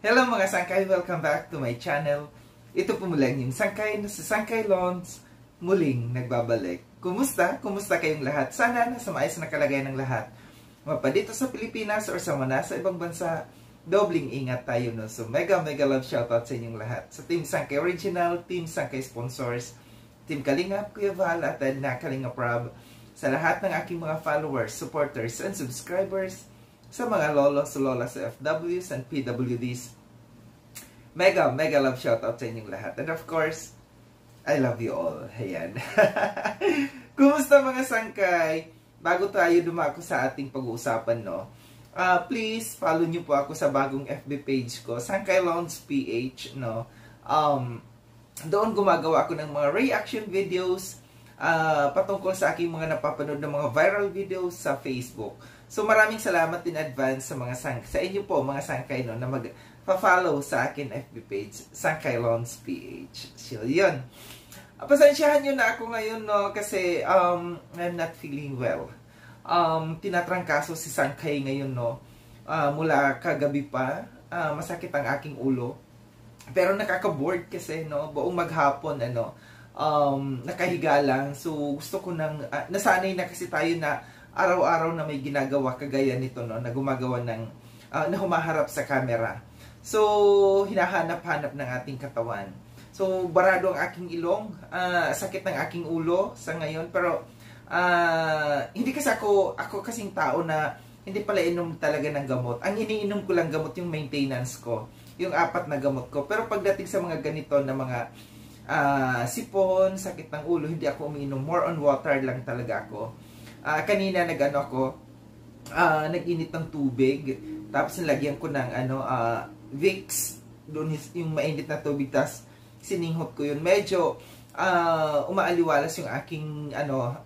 Hello mga sangkay, welcome back to my channel. Ito po mula yung sangkay na sa Sangkay Lawns muling nagbabalik. Kumusta? Kumusta kayong lahat? Sana nasa maayos na kalagayan ng lahat. Mapa dito sa Pilipinas or sa nasa ibang bansa, dobling ingat tayo no. So mega love shoutout sa inyong lahat. Sa Team Sangkay Original, Team Sangkay Sponsors, Team Kalingap, Kuya Val at na Kalingap Rob, sa lahat ng aking mga followers, supporters, and subscribers, sa mga lolos, lolas, FWs, and PWDs. Mega love shoutout sa inyong lahat. And of course, I love you all. Ayan. Kumusta mga sangkay? Bago tayo dumako sa ating pag-uusapan, no? Please, follow nyo po ako sa bagong FB page ko, Sangkay Lawns PH, no? Doon gumagawa ako ng mga reaction videos patungkol sa aking mga napapanood ng mga viral videos sa Facebook. So maraming salamat in advance sa inyo po mga sangkay no, na mag-follow sa akin FB page, Sangkay Lawns PH. So yun. Pasensyahan nyo na ako ngayon no, kasi I'm not feeling well. Tinatrangkaso si Sangkay ngayon no, mula kagabi pa. Masakit ang aking ulo. Pero nakaka-board kasi no, buong maghapon nakahiga lang. So gusto ko nang nasanay na kasi tayo na araw-araw na may ginagawa kagaya nito no, na gumagawa ng na humaharap sa camera. So hinahanap-hanap ng ating katawan. So barado ang aking ilong, sakit ng aking ulo sa ngayon, pero hindi kasi ako kasing tao na hindi pala inom talaga ng gamot. Ang iniinom ko lang gamot yung maintenance ko, yung 4 na gamot ko. Pero pagdating sa mga ganito na mga sipon, sakit ng ulo, hindi ako umiinom. More on water lang talaga ako. Kanina nag-init ng tubig, tapos nilagyan ko ng Vicks, doon yung mainit na tubig, tapos sininghot ko yun. Medyo umaaliwalas yung aking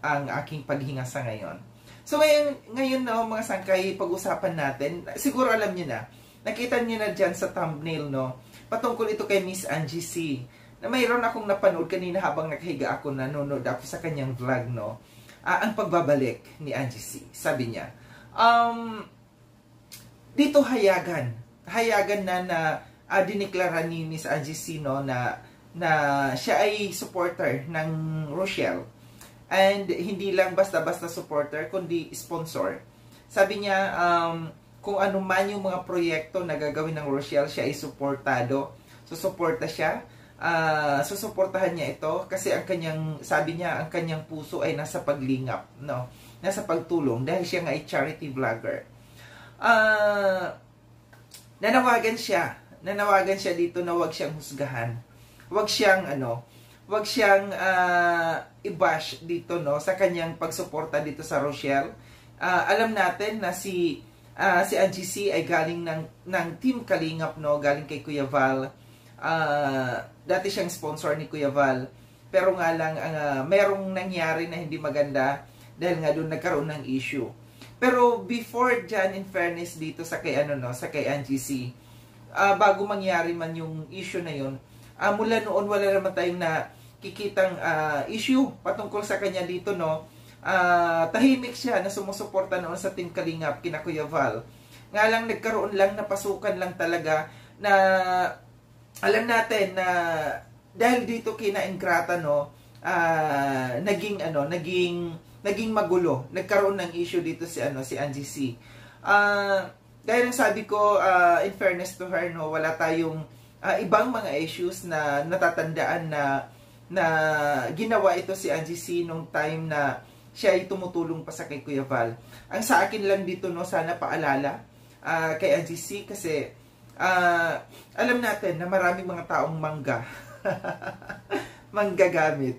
ang aking paghinga sa ngayon. So ngayon no, mga sangkay, pag-usapan natin, siguro alam niyo na, nakita niyo na diyan sa thumbnail no, patungkol ito kay Miss Angie C, na mayroon akong napanood kanina habang nakahiga ako, nanonood ako sa kanyang vlog no. Ang pagbabalik ni Angie C. Sabi niya, dito hayagan na diniklara ni Miss Angie C no, na siya ay supporter ng Rochelle. And hindi lang basta-basta supporter, kundi sponsor. Sabi niya, kung ano man yung mga proyekto na gagawin ng Rochelle, siya ay suportado. Susuporta siya. Susuportahan niya ito kasi ang kanyang, sabi niya, ang kanyang puso ay nasa paglingap, no? Nasa pagtulong dahil siya nga ay charity vlogger. Nanawagan siya dito na wag siyang husgahan. Wag siyang i-bash dito no sa kanyang pagsuporta dito sa Rochelle. Alam natin na si Angie C ay galing ng Team Kalingap no, galing kay Kuya Val. Dati siyang sponsor ni Kuya Val, pero nga lang merong nangyari na hindi maganda dahil nga doon nagkaroon ng issue. Pero before dyan, in fairness dito sa kay sa kay Angie C, bago mangyari man yung issue na yun, mula noon wala naman tayong nakikitang issue patungkol sa kanya dito no. Tahimik siya na sumusuporta noon sa Team Kalingap kina Kuya Val. Nga lang nagkaroon lang na pasukan lang talaga na alam natin na dahil dito kina Ingrata no, naging magulo. Nagkaroon ng issue dito si Angie C. Dahil ang sabi ko, in fairness to her no, wala tayong ibang mga issues na natatandaan na ginawa ito si Angie C nung time na siya ay tumutulong pa sa kay Kuya Val. Ang sa akin lang dito no, sana paalala kay Angie C kasi alam natin na maraming mga taong manggagamit.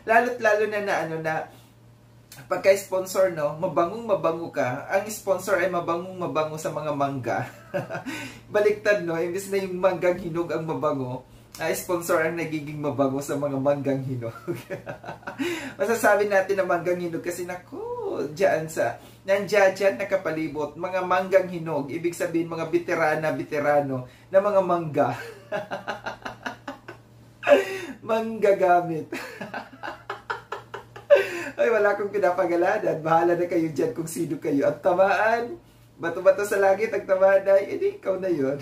Lalo na pagka-sponsor no, mabango ka. Ang sponsor ay mabango sa mga mangga. Baliktad no, imbes na yung manggang hinog ang mabango, sponsor ang nagiging mabango sa mga manggang hinog. Masasabi natin na manggang hinog kasi nako, nandiyan nakapalibot mga manggang hinog, ibig sabihin mga veterano na mga mangga. Manggagamit. Ay, wala akong pinapagalanan. Bahala na kayo dyan kung sino kayo. At tamaan, Bato-bato sa langit, tagtamaday, edi ikaw na yun.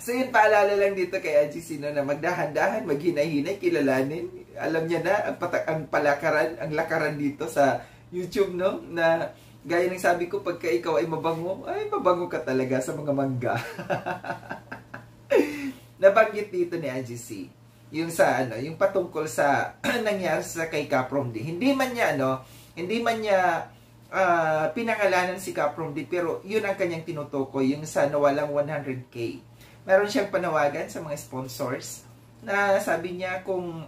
So yun, paalala lang dito kay AGC, no, na magdahan-dahan, maghinay-hinay, kilalanin. Alam niya na, ang palakaran, ang lakaran dito sa YouTube, no, na gaya ng sabi ko, pagka ikaw ay mabango ka talaga sa mga mangga. Nabanggit dito ni AGC, yung sa, yung patungkol sa nangyari sa kay Kaprom D. Hindi man niya pinangalanan si Kaprom D, pero yun ang kanyang tinutukoy, yung sa nawalang 100K. Meron siyang panawagan sa mga sponsors na sabi niya kung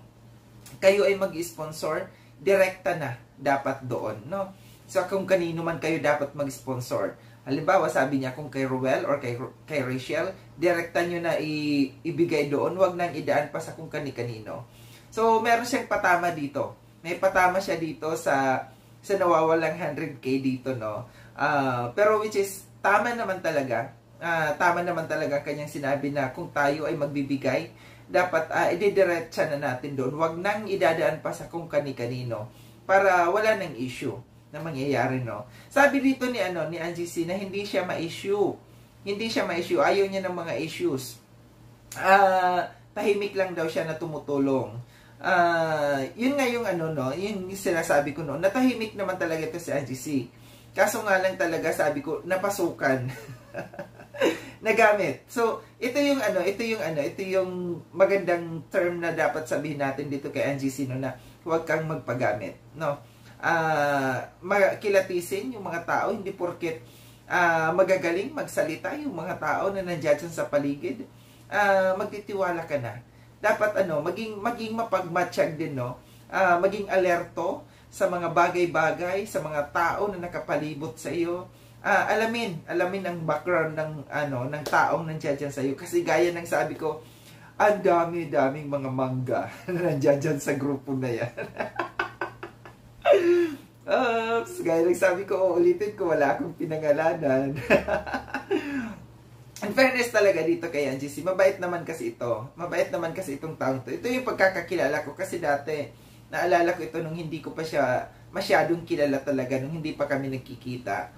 kayo ay mag-sponsor, direkta na dapat doon, no? So kung kanino man kayo dapat mag-sponsor. Halimbawa, sabi niya kung kay Ruel or kay Rachel, direkta nyo na ibigay doon, wag nang idaan pa sa kung kani-kanino. So meron siyang patama dito. May patama siya dito sa nawawalang 100K dito, no? Pero which is tama naman talaga kanyang sinabi na kung tayo ay magbibigay, dapat ididiretsa na natin doon. Wag nang idadaan pa sa kung kani-kanino para wala nang issue na mangyayari, no? Sabi dito ni AGC na hindi siya ma-issue. Hindi siya ma-issue. Ayaw niya ng mga issues. Tahimik lang daw siya na tumutulong. Yun nga yung yung sinasabi ko noon. Natahimik naman talaga ito si AGC. Kaso nga lang talaga, sabi ko, napasukan. Nagamit. So, ito yung magandang term na dapat sabihin natin dito kay AGC, no, na huwag kang magpagamit, no? Kilatisin yung mga tao, hindi porket magagaling magsalita yung mga tao na nandiyan sa paligid, magtitiwala ka na. Dapat maging mapagmatsyag din, no? Maging alerto sa mga bagay-bagay, sa mga tao na nakapalibot sa iyo. Alamin ang background ng taong nandiyan sa iyo, kasi gaya ng sabi ko, ang daming mga mangga na nandiyan sa grupo na yan. Gaya ng sabi ko, ulitin ko, wala akong pinangalanan. In fairness talaga dito kay AGC, mabait naman kasi ito. Mabait naman kasi itong taong to. Ito yung pagkakakilala ko, kasi dati naalala ko ito nung hindi ko pa siya masyadong kilala talaga, nung hindi pa kami nagkikita.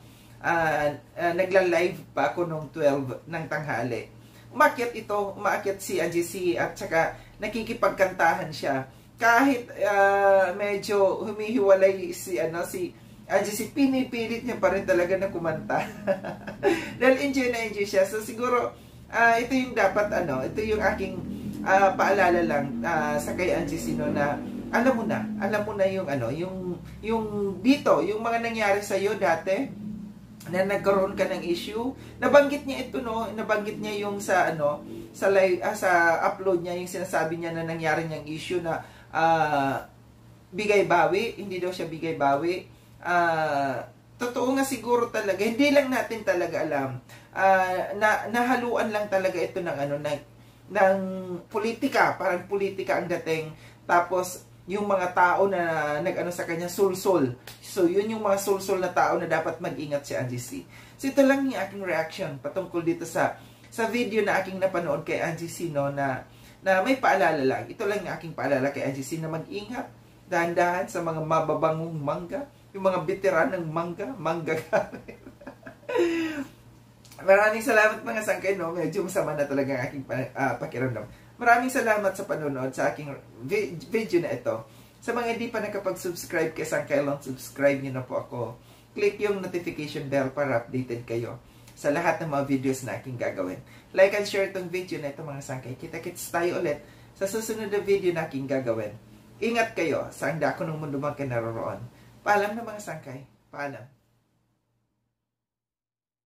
Nagla-live pa ako nung 12 ng tanghali. Umakyat si AGC at saka nakikipagkantahan siya. Kahit medyo humihiwalay si AGC, pinipilit niya pa rin talaga na kumanta. Dahil enjoy siya. So siguro ito yung dapat ito yung aking paalala lang sa kay AGC, no, na alam mo na yung dito, yung mga nangyari sa iyo dati na nagkaroon ka ng issue. Nabanggit niya ito, no, nabanggit niya yung sa live, sa upload niya, yung sinasabi niya na nangyari niyang issue na bigay-bawi, hindi daw siya bigay-bawi. Totoo nga siguro talaga, hindi lang natin talaga alam. Nahaluan lang talaga ito ng politika, parang politika ang dating. Tapos yung mga tao na sa kanya, sulsul. So yun yung mga sulsul na tao na dapat mag-ingat si AGC. So ito lang yung aking reaction patungkol dito sa video na aking napanood kay AGC, no, na may paalala lang. Ito lang yung aking paalala kay AGC, na mag-ingat, dahan-dahan sa mga mababangong mangga, yung mga veteran ng mangga Maraming salamat mga sangkay, no? Medyo masama na talaga ang aking pakiramdam. Maraming salamat sa panonood sa aking video na ito. Sa mga hindi pa nakapag-subscribe kay Sangkay Long, subscribe nyo na po ako. Click yung notification bell para updated kayo sa lahat ng mga videos na aking gagawin. Like and share itong video na ito mga sangkay. Kita-kits tayo ulit sa susunod na video na aking gagawin. Ingat kayo sa ang dako ng mundo man kayo naroroon. Paalam na mga sangkay. Paalam.